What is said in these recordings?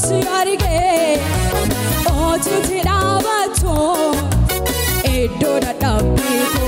così arige o tu ti lavato e dora dabbico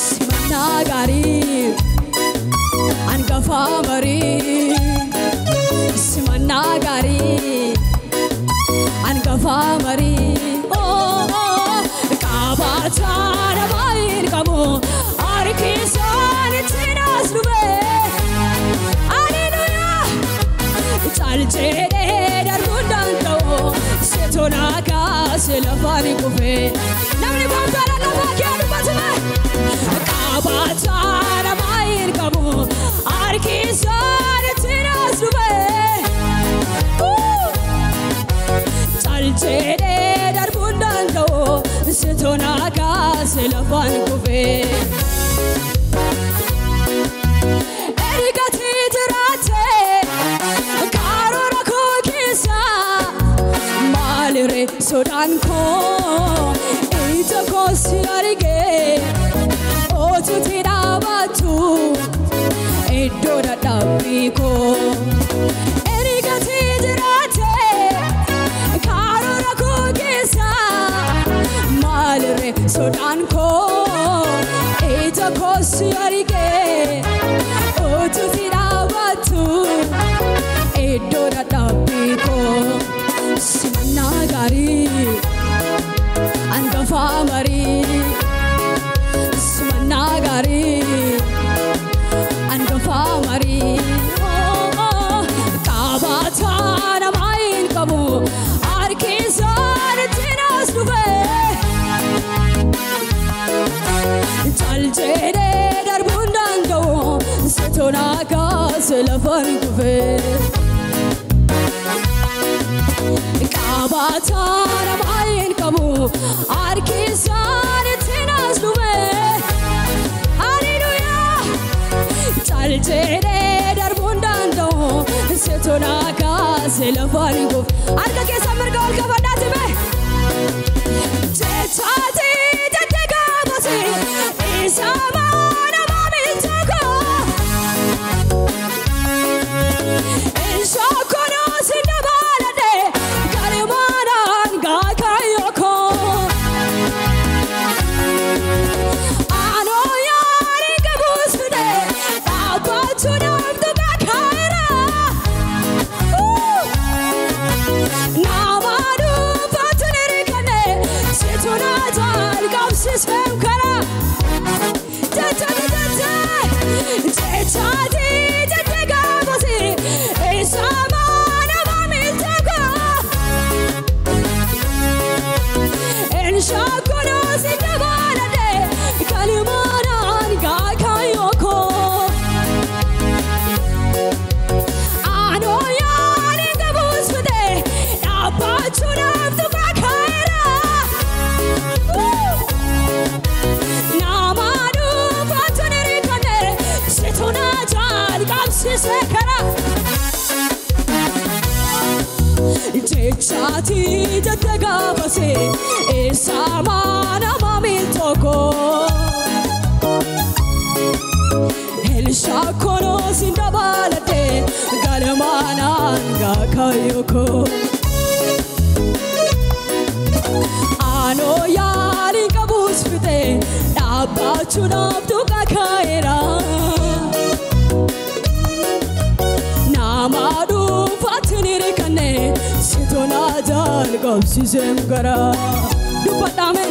simanagari angafa mari simanagari angafa mari oh kabatara bair kamu arkisan tinas lube Salcere dar bundanto se tonaka se la fari kufe namni bambara la vakianu batme kabatara bair kamu arkisar tinas lube Salcere dar bundanto se tonaka se la fari kufe Erigati tirate Malire sodan ko ita ko siarige o tu tirabatu e dora dabiko eriga tidrate karora ko kesa malire sodan ko ita ko siarige o tu tirabatu e dora dabiko Simanagari Angafa mari Simanagari Angafa mari Kabatana main kamu Arkizan tinas nube Chaljere dar bundango Setonaka selafan kufe Kabatara bain kamu arkizan tinas lube Hallelujah Chaljere dar bundando setonaka selafani go Arka ke samar gol ka bandati me Chati tatega basi isamana mami tako Inshakono sindabalade Chati jatega base esamana mamil toko El shakono sindabalate galmana anga kayoko Ano yali kabus fite dabachuna tuka kaira Namadu fatinir kane Sitona jan gabsisem kara Dupatame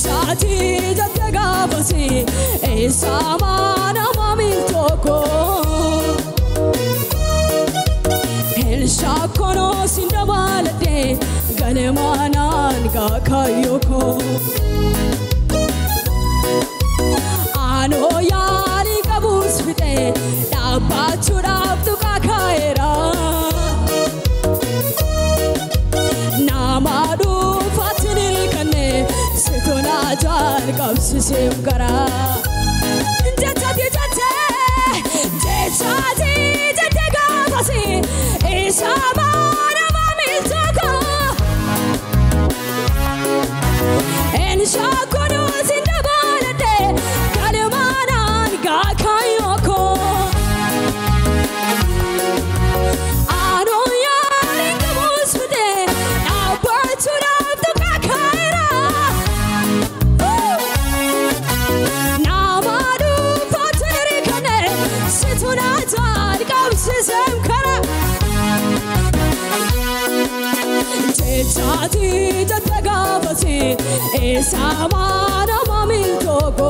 Chati jatega basi esamana mamil toko El shakono sindabalate galmanan ga kayoko Ano yari kabus fite dabachura tuka kaira Namadu fatinir kane setona jar kabsisem kara Jati jatega basi esamana mamil tako Jechati jatagavasi esamana mamiltogo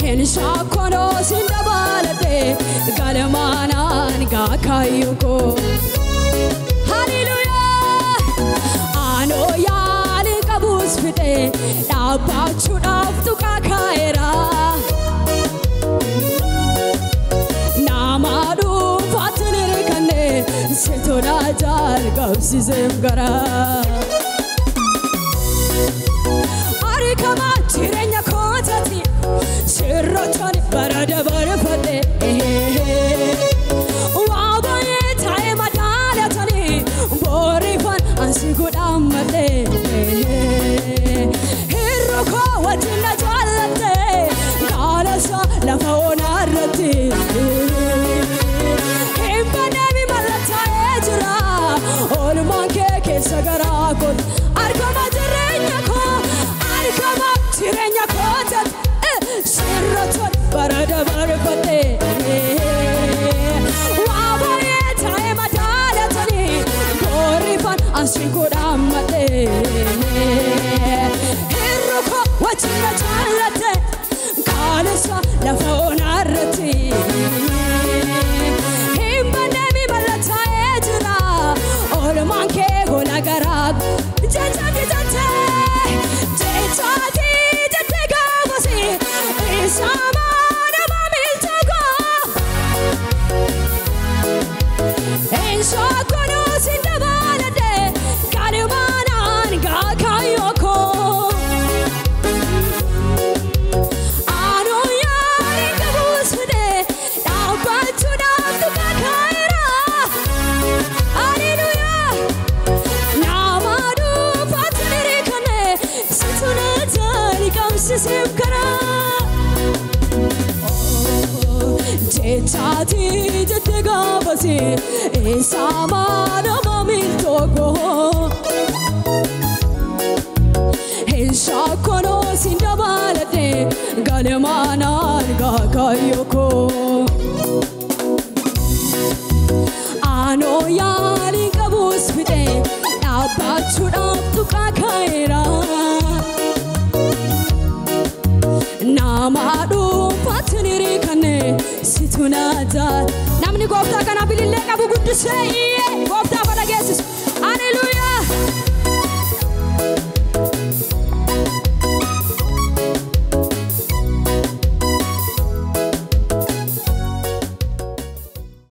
Henshakono sindabalate galmanan gakayuko Hallelujah Ano yani kabus fite Dabachu daftu kakaira Namadu fatinir kane Setona jar gabsizem gara Arikama tirenya kotati Sirrotani barada barfate Wabaye tae madalatani Borifan ansigudamate Hirruko watina jalate Galasa lafaonarati Himbanemi malata ejra Olmanke kesagarakot Arkama tirenya ko Arkama tirenya kotat Sirrotan barada barfate Wabaye tae madalatani Borifan ansigudamate Hirruko watina jalate Galasa lafaonarati Himbanemi malata ejra Olmanke golagarag Jechati jatagavasi Esamana mamiltago Enshakono sindabalate galmanan gakayoko Ano yani kabusde dabachu daftu kakaira Hallelujah Namadu fatinir kane Situna jari kamsisem kara Jechati jatagavasi esamana mamiltogo Henshakono sindabalate galmanan gakayoko Ano yani kabus fite dabachu daftu kakaira Namadu fatinir kane situna jar Namni gofta kana bilille qabu guddise gofta balagesis Hallelujah